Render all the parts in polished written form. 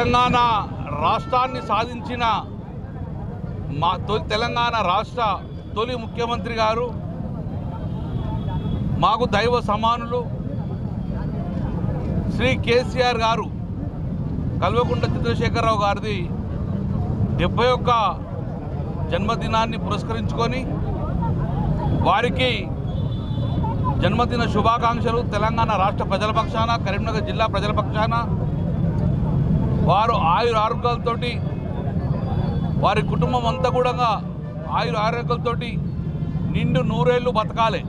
తెలంగాణ రాష్ట్రాన్ని సాధించిన తెలంగాణ రాష్ట్ర తొలి ముఖ్యమంత్రి గారు మాకు దైవ సమానులు శ్రీ కేసీఆర్ గారు కల్వకుంట్ల చంద్రశేఖరరావు గారిది 71 జన్మదినాన్ని పురస్కరించుకొని వారికి జన్మదిన శుభాకాంక్షలు తెలంగాణ రాష్ట్ర ప్రజల పక్షాన, కరీంనగర్ జిల్లా ప్రజల పక్షాన. వారు ఆరోగ్యాలతోటి, వారి కుటుంబం అంతా కూడా ఆరోగ్యాలతోటి నిండు నూరేళ్లు బతకాలి.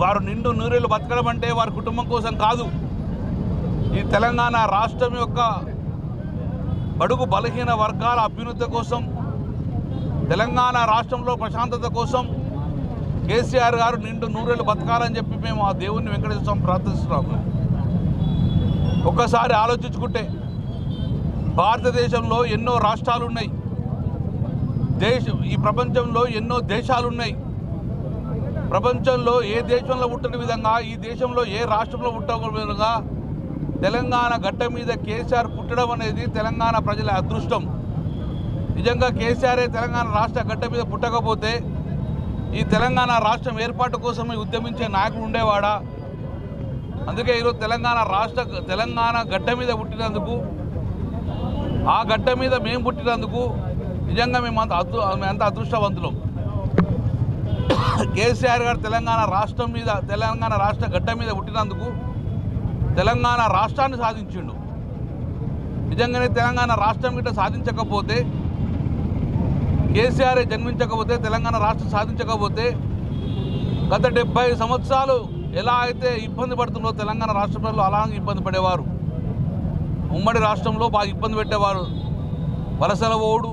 వారు నిండు నూరేళ్లు బతకడం అంటే వారి కుటుంబం కోసం కాదు, ఈ తెలంగాణ రాష్ట్రం యొక్క బడుగు బలహీన వర్గాల అభ్యున్నతి కోసం, తెలంగాణ రాష్ట్రంలో ప్రశాంతత కోసం కేసీఆర్ గారు నిండు నూరేళ్లు బతకాలని చెప్పి మేము ఆ దేవుణ్ణి వెంకటేశ్వర స్వామి ప్రార్థిస్తున్నాము. ఒక్కసారి ఆలోచించుకుంటే భారతదేశంలో ఎన్నో రాష్ట్రాలు ఉన్నాయి, ఈ ప్రపంచంలో ఎన్నో దేశాలు ఉన్నాయి. ప్రపంచంలో ఏ దేశంలో పుట్టని విధంగా, ఈ దేశంలో ఏ రాష్ట్రంలో పుట్టని విధంగా తెలంగాణ గడ్డ మీద కేసీఆర్ పుట్టడం అనేది తెలంగాణ ప్రజల అదృష్టం. నిజంగా కేసీఆరే తెలంగాణ రాష్ట్ర గడ్డ మీద పుట్టకపోతే ఈ తెలంగాణ రాష్ట్రం ఏర్పాటు కోసమే ఉద్యమించే నాయకుడు ఉండేవాడా? అందుకే ఈరోజు తెలంగాణ గడ్డ మీద పుట్టినందుకు, ఆ గడ్డ మీద మేము పుట్టినందుకు నిజంగా మేమంత అదృష్టవంతులం. కేసీఆర్ గారు తెలంగాణ రాష్ట్ర గడ్డ మీద పుట్టినందుకు తెలంగాణ రాష్ట్రాన్ని సాధించిండు. నిజంగానే తెలంగాణ రాష్ట్రం గిట్ట సాధించకపోతే, కేసీఆర్ జన్మించకపోతే, తెలంగాణ రాష్ట్రం సాధించకపోతే గత 70 సంవత్సరాలు ఎలా అయితే ఇబ్బంది పడుతుందో తెలంగాణ రాష్ట్ర ప్రజలు అలాగే ఇబ్బంది పడేవారు. ఉమ్మడి రాష్ట్రంలో బాగా ఇబ్బంది పెట్టేవారు. వలసల ఓడు,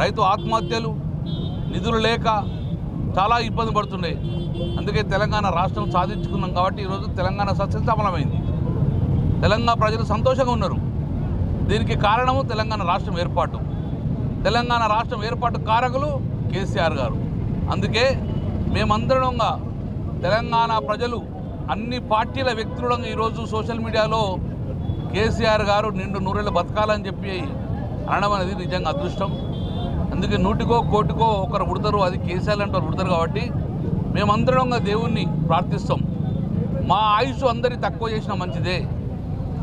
రైతు ఆత్మహత్యలు, నిధులు లేక చాలా ఇబ్బంది పడుతున్నాయి. అందుకే తెలంగాణ రాష్ట్రం సాధించుకున్నాం కాబట్టి ఈరోజు తెలంగాణ సస్యశ్యామలమైంది. తెలంగాణ ప్రజలు సంతోషంగా ఉన్నారు. దీనికి కారణము తెలంగాణ రాష్ట్రం ఏర్పాటు. తెలంగాణ రాష్ట్రం ఏర్పాటు కారకులు కేసీఆర్ గారు. అందుకే మేమందరంగా తెలంగాణ ప్రజలు అన్ని పార్టీల వ్యక్తులంగా ఈరోజు సోషల్ మీడియాలో కేసీఆర్ గారు నిండు నూరేళ్ళు బతకాలని చెప్పి అనడం అనేది నిజంగా అదృష్టం. అందుకే 100కో 1,00,00,000కో ఒకరు పుడతారు, అది కేసీఆర్ అంటే పుడతారు. కాబట్టి మేమందరంగా దేవుణ్ణి ప్రార్థిస్తాం. మా ఆయుష్ అందరికీ తక్కువ చేసినా మంచిదే,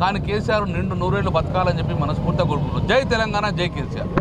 కానీ కేసీఆర్ నిండు నూరేళ్ళు బతకాలని చెప్పి మనస్ఫూర్తిగా కోరుకుంటున్నాం. జై తెలంగాణ, జై కేసీఆర్.